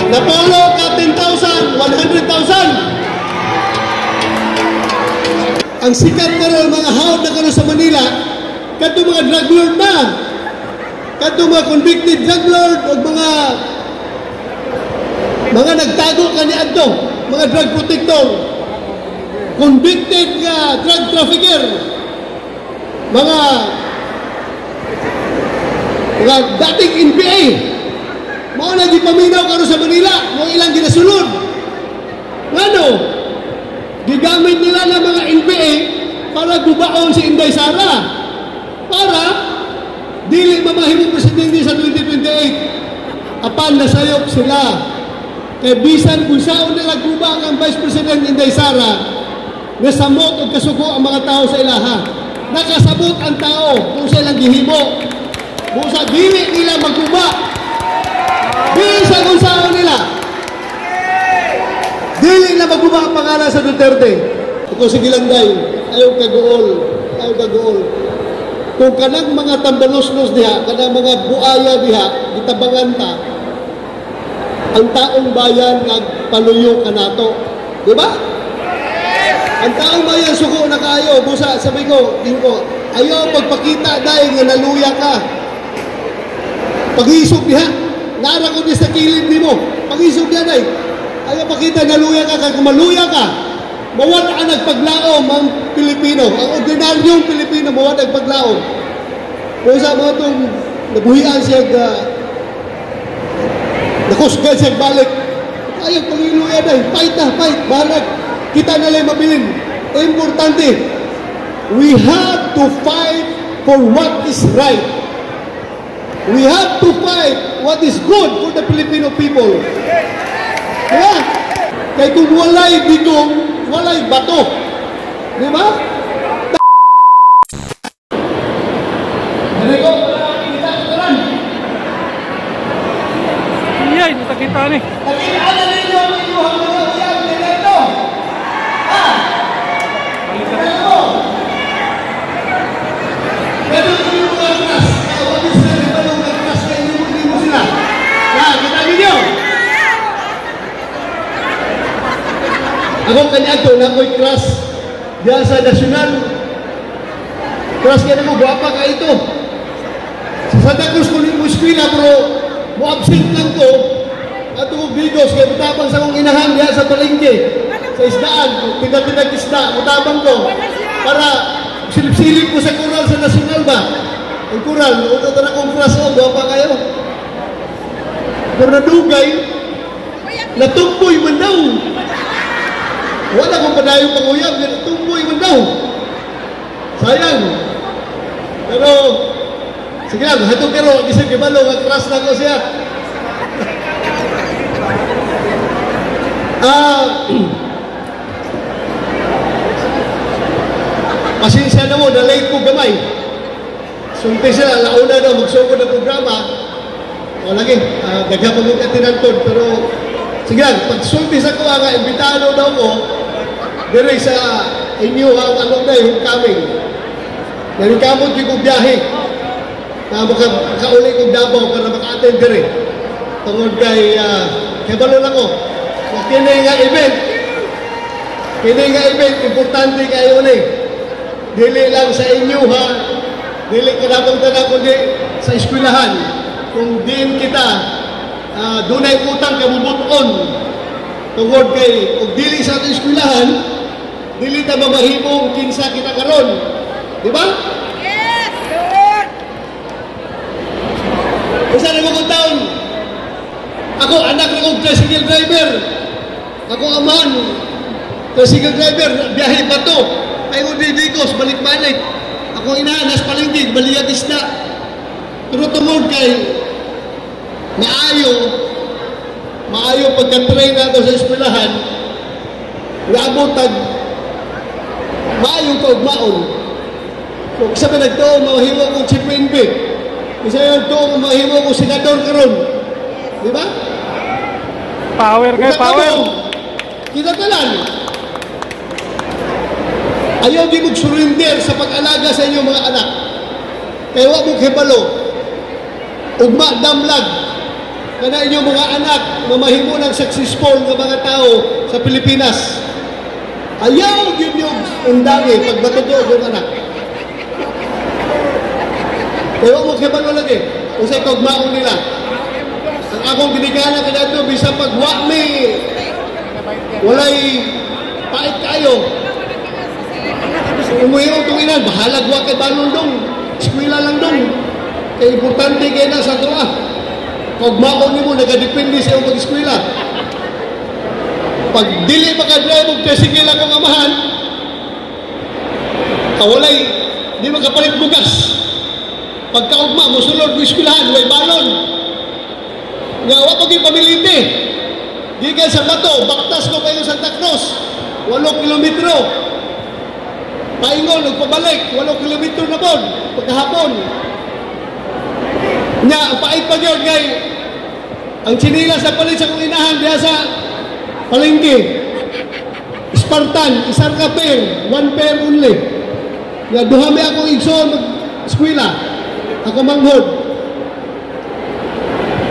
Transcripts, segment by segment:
Napolo ka 10,000, 100,000. Ang sikat na rin mga haod na karon sa Manila, kadto mga drug lord na. Kadto mga convicted drug lord o mga nagtago kaniadto, mga drug protector, convicted nga drug trafficker, mga dating NPA. Mao na gipaminaw karon sa Manila, mo ilang ginasulod. Ngano? Gigamit nila ng mga NPA para gubaon si Inday Sara. Para dili mamahimong presidente sa 2028. Apan nasayop sila. Kay bisan kung saan nila gubang ang Vice President Inday Sara, nasamot o kasuko ang mga tao sa ilaha. Nakasabot ang tao kung sa ilang gihimo. Busa dili nila magguba. Bisan kung saan nila. Dili na magguba ang pangalan sa Duterte. Ito si Gilanday, ayaw kagool. Ayaw kagool. Kung kanang mga tambalos-los diha, kanang mga buaya diha, gitabangan ta, ang taong bayan nagpaluyo ka nato. Diba? Ang taong bayan suko na kayo. Busa, sabi ko, ayaw pagpakita dahil nga naluya ka. Pag-isog diha, nara ko di sa kilid ni mo. Pag-isog diha dahil. Ayaw pakita naluya ka, kung maluya ka, mawala ang nagpaglaom ang Pilipino. Ang ordinaryong Pilipino, mawala ang nagpaglaom. Kung sa mga itong nabuhian siya, nakusgan siya balik. Ayaw pangiluya dahil, fight na, fight, balag. Kita na lang mabilin. Importante, we have to fight for what is right. We have to fight what is good for the Filipino people. Diba? Kaya kung walay bigong, walay bato. Diba? Narigo, kita rin. Iyay, nakita ni. Nakita na ninyo ang inyong mga uyang nilito. Ha? Ano mo? Ganun ko yung mga kras. Kaya wag sila nagbalong ng kras. Kaya hindi mo sila. Ha? Kita ninyo? Ako kanyato na ako'y crush diyan sa nasyonal. Crush kaya mo, guwapa ka ito. Sa Santa Cruz ko mo eskwela, pero mo-absent lang ko. At ako bigos, kaya mutabang sa kong inahan diyan sa palengke. Sa isdaan, tinag-tinag isda, mutabang ko. Para silip-silip ko sa kural sa nasyonal ba? Ang kural, ito na kong crush ko, guwapa kayo. Pero nadugay, natumpoy man daw. Wala kong padayong panguyab, tumboy man daw. Sayang. Pero, sige lang, hatong kero, isang kibalo, mag-crush na ko siya. Pasensya na mo, na-late ko gamay. Sunti sila, launa daw, magsugod ng programa. O lagi, dagha pa mong katinantod, pero sige lang, pag sulti sa ko, nga, imbitado daw ko, dire sa inyo ang ano na yung coming. Nalikamot yung kong biyahe na makauli kong Davao para maka-attend dire. Tungod kay balo lang ko. Kini nga event, importante kayo ni. Dili lang sa inyo ha. Dili ka na pagtana kundi sa eskwelahan. Kung din kita, dunay utang kabubuton. Tungod kay, kung dili sa ating eskwelahan, dili ta mamahimong kinsa kita karon. Di ba? Yes! Good! Isa na mga taon, ako anak ng tricycle driver. Ako aman, tricycle driver, biyahe pa to. Ay ko didikos, balik-balik. Ako inanas palengke, baliyag isda. Pero tungod kay, maayo pagka-train nato sa eskwelahan, naabotag, maayong kaugmaon. So, isa ba nagtoong mahiwa kong Chief PNP? Isa nagtoong mahiwa kong senador karon. Di ba? Power kayo, power. Kinatalan. Ayaw di mag-surrender sa pag-alaga sa inyong mga anak. Kaya wag mong hibalo. Ugma damlag. kana inyong mga anak nga mahimo ng successful nga mga tao sa Pilipinas. Ayaw yun yung undangi pag matutuog yung anak. Kaya mo kibalo lagi. Usay kagmaon nila. Ang akong ginigala kaya ito, bisa pagwa may walay pait kayo. Umuhirong tunginan, bahalag wa kay balon dong. Eskwela lang dong. Kaya importante kayo na sa doa. Kagmaon ni mo, nagadepende sa iyong pag-eskwela. Pag dili makadrive og tricycle akong amahan, kawalay, di makapalit bugas. Pagkaugma, musulod ko eskwelahan, way balon. Nga, wa pag ipamilite. Gikan sa bato, baktas ko kayo Santa Cruz, 8 kilometro. Paingon, nagpabalik, 8 kilometro na po, pagkahapon. Nga, pait pa yun, ngay, ang chinilas sa palit sa kong inahan, diya sa palengke. Spartan, isang ka pair, 1 pair only. Nga, duha may akong igsoon mag-eskwela. Ako manghod.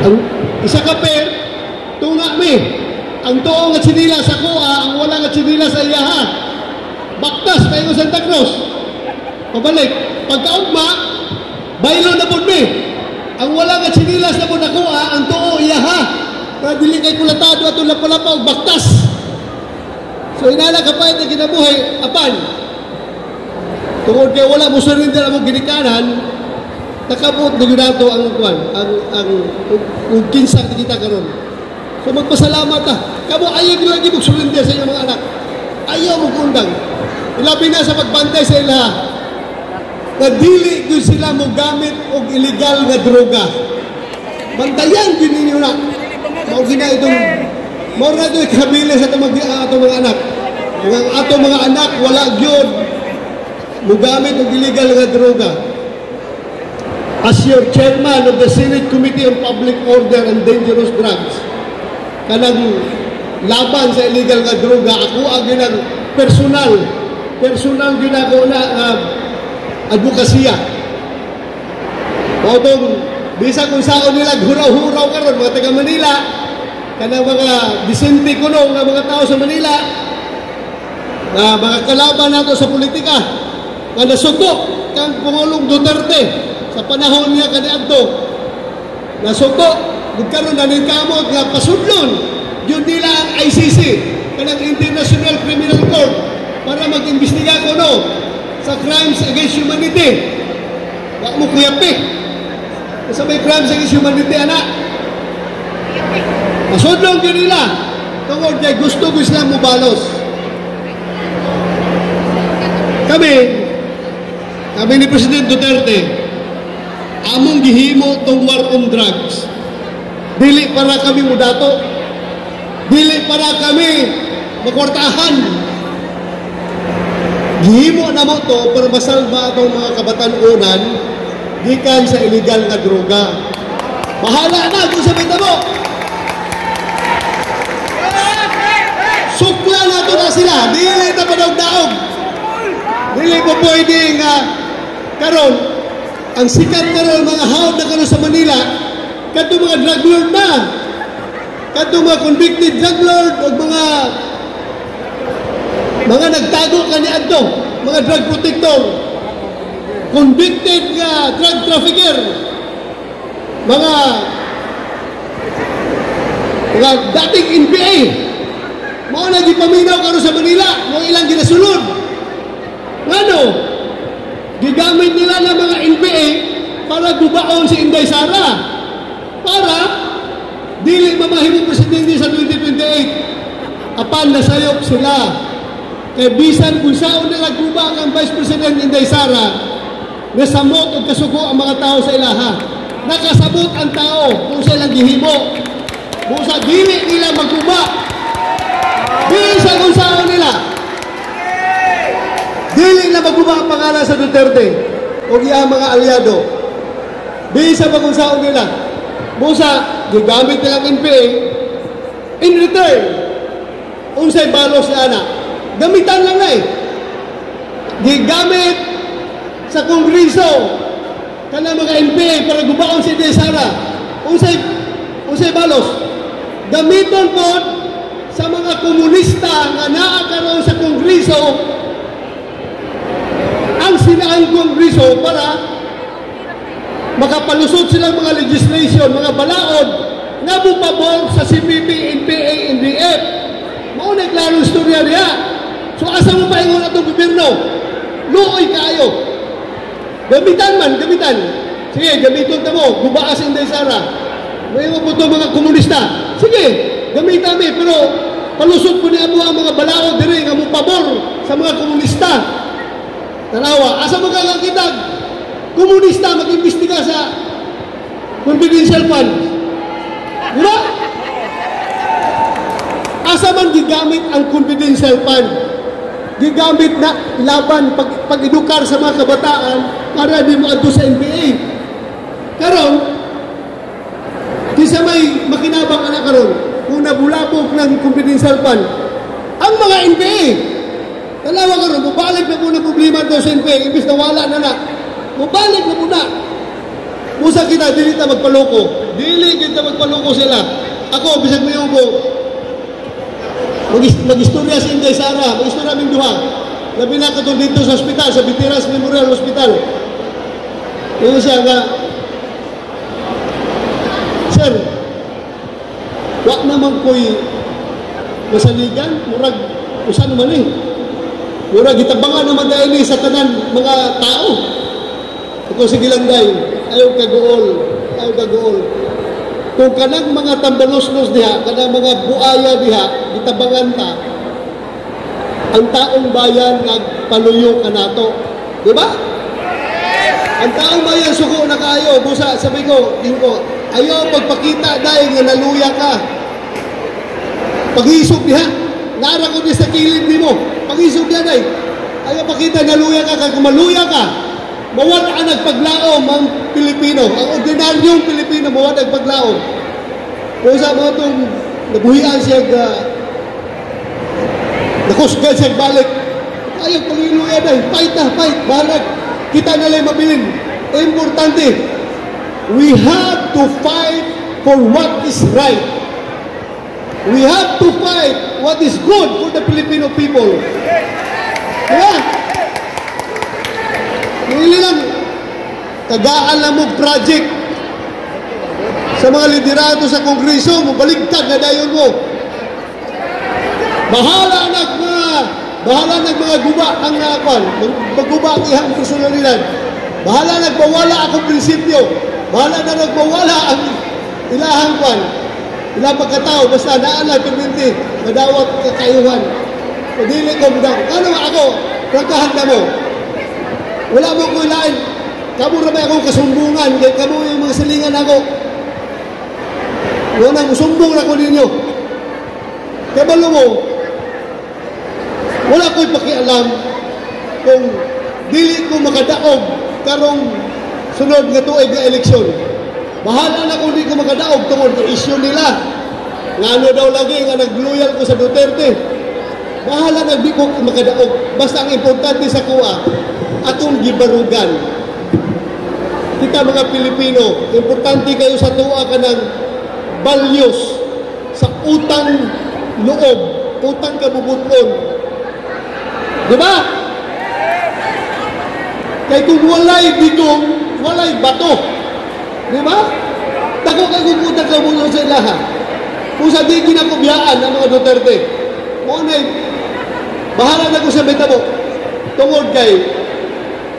Ang isa ka pair, tunga mi. Ang tuong nga chinilas ako, ang wala nga chinilas sa iyaha. Baktas, tayo Santa Cruz. Pabalik. Pagkaugma, baylo na po mi. Ang wala nga chinilas na po ako, ang tuong iyaha. Para dili kay kulatado at lapa-lapa o baktas. So inala kapait na kinabuhay, apan. Tungod kaya wala mo surrender ang ginikanan, nakabot na yun nato ang kwan, ang kinsang kita karon. So magpasalamat ta. Kamo ayaw nyo lagi mag-surrender sa inyong mga anak. Ayaw mag-undang. Ilabi na sa pagbantay sa ilaha. Na dili yun sila mo gamit og illegal nga droga. Bantayan yun ninyo na. Maugina itong mora ito ikabili sa itong mga anak. Ang atong mga anak wala yun mo gamit og illegal nga droga. As your chairman of the Senate Committee on Public Order and Dangerous Drugs, kanang laban sa illegal nga droga, ako ang ginang personal ginagawa na advokasya. Mautong, bisa kung saan nila huraw-huraw karon mga taga Manila, kanang mga disente kuno nga mga tao sa Manila, mga kalaban nato sa politika, nga nasutok kang Pangulong Duterte, sa panahon niya kaniadto nasuko gudkaron na ning kamot nga pasudlon yun nila ang ICC kanang International Criminal Court para mag-imbestiga kuno sa crimes against humanity. Wa mo kuyapi sa may crimes against humanity anak masudlon yun nila tungod kay gusto sila mo balos. Kami ni President Duterte among gihimo tong war on drugs. Dili para kami mudato. Dili para kami makwartahan. Gihimo na mo to para masalba atong mga kabatan-unan gikan sa illegal nga droga. Bahala na kung sa mo. Sukla na to na sila. Dili na padaog-daog. Dili po pwede nga karon ang sikat karon mga hawd na karon sa Manila kadto mga drug lord na kadto mga convicted drug lord o mga nagtago kaniadto mga drug protector convicted nga drug trafficker mga dating NPA mao na gipaminaw karon sa Manila mo ilang ginasulod ngano gigamit nila ng mga NPA para gubaon si Inday Sara para dili mamahimong presidente sa 2028 apan nasayop sila kay bisan kung saan nila guba ang Vice President Inday Sara nasamot o kasuko ang mga tao sa ilaha nakasabot ang tao kung sa ilang gihimo kung sa dili nila magguba bisan kung saan nila dili na magguba ang pangalan sa Duterte o iyang mga aliado. Bisa pa kung saan nila. Busa, gigamit nilang NPA in return. Unsay balos na anak. Gamitan lang na eh. Gigamit sa Kongreso kana mga NPA para gubaon si Inday Sara. Unsay Usay balos. Gamiton po sa mga komunista nga naa karon sa Kongreso ang sinaang Kongreso para makapalusot silang mga legislation, mga balaod nga pabor sa CPP, NPA, NDF. Mao na klarong istorya niya. So asa mo paingon atong gobyerno? Luoy kaayo. Gamitan man, gamitan. Sige, gamiton ta mo. Gubaas Inday Sara. May po ito mga komunista. Sige, gamitan mi. Pero palusot po niya mo ang mga balaod dire nga mo pabor sa mga komunista. Tanawa, asa mo kakakitag? Komunista mag-imbestiga sa confidential fund. Diba? Asa man gigamit ang confidential fund? Gigamit na laban pag-edukar sa mga kabataan para di mo adto sa NPA. Karon, kisa may makinabang anak karon kung nabulabog ng confidential fund, ang mga NPA, dalawa karon, mabalik na po na problema daw sa NPA, imbis na wala na na, mabalik na po na. Musa kita, dili kita magpaloko. Dili kita magpaloko sila. Ako, bisag mo yung ko, mag-istorya si Inday Sara, mag-istorya aming duha. Labi na katong dito sa ospital, sa Bitiras Memorial Hospital. Yung siya nga, Sir, wak naman ko'y masaligan, murag, usan naman eh. Murag, itabangan naman dahil sa tanan mga tao. Ako sige lang dahil, ayaw kagool. Kung kanang mga tambalos-los diha, kanang mga buaya diha, itabangan ta, ang taong bayan nagpaluyo ka nato. Di ba? Ang taong bayan suko na kayo, busa, sabi ko, ayaw pagpakita dahil nga naluya ka. Paghisog diha, nara ko di sa kilid di mo, paghisog diha dahil, ayaw pakita naluya ka, kung maluya ka, mawala ang nagpaglaom ang Pilipino. Ang ordinaryong Pilipino, mawala ang paglaom. Kung sa mga itong nabuhian siya, nakusgan siya balik, ayaw pag-iluya dahil, fight. Balag, kita nalang mabilin. Importante, we have to fight for what is right. We have to fight what is good for the Filipino people. Diba? Hindi lang, tagaan lang mo project sa mga liderato sa Kongreso, mabaligtad na dayon mo. Bahala mga guba ang magguba ang ihang personalidad. Bahala nagbawala akong prinsipyo. Bahala na nagbawala ang ilahang kwan. Ilang pagkatao, basta naalala, perminti, madawat kakayuhan. Pagdili ko, ano ako, prangkahan na mo. Wala mo ko ilain. Kamu na ba akong kasumbungan? Kamu yung mga silingan ako. Wala nang sumbong na ko ninyo. Kabalo mo, wala ko'y pakialam kung dili ko makadaog karong sunod nga tuig nga eleksyon. Bahala na kung di ko makadaog tungod sa isyu nila. Nga ano daw lagi nga nagloyal ko sa Duterte. Bahala na di ko makadaog. Basta ang importante sa kuha, atong gibarugan. Kita mga Pilipino, importante kayo sa tuwa ka ng values sa utang loob, utang kabubuton. Diba? Kaya kung walay bigong, walay bato. Diba? Tako kayo utang kabubuton sa ilaha. Kung sa di kinakubiyaan ng mga Duterte, bahala na ko sa betabo. Tungod kay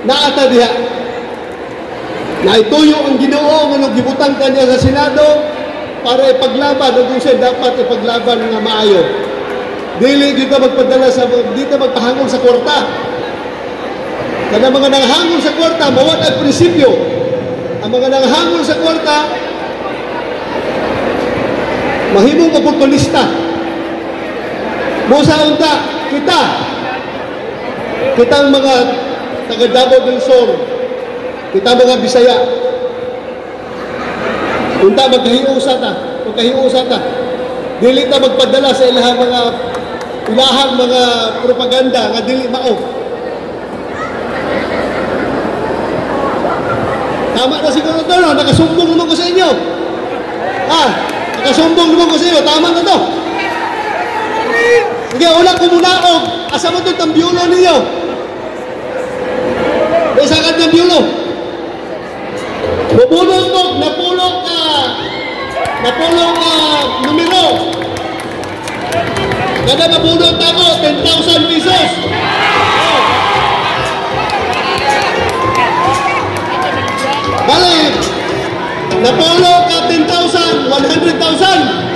naata diha na ituyo ang Ginoo nga gibutang kanya sa Senado para ipaglaban kung siya dapat ipaglaban nga maayo. Dili dito magpadala sa dito magpahangol sa kwarta. Kada mga nanghangol sa kwarta mawat ang prinsipyo. Ang mga nanghangol sa kwarta mahimong oportunista. Musa unta kitang mga taga Davao del Sur, kita mga Bisaya, unta magkahiusa ta, dili ta magpadala sa ilahang mga propaganda nga dili mao. Tama na siguro ito, no? Nakasumbong naman ko sa inyo. Kasumbong naman ko sa iyo, tama na to. Sige, ulang kumunaog. Asa mo itong tambyulo ninyo? May sakad tambyulo. Bubulong mo, napulong numero. Kada mabulong tamo, 10,000 pesos. Balik, napulong ka 10,000, 100,000.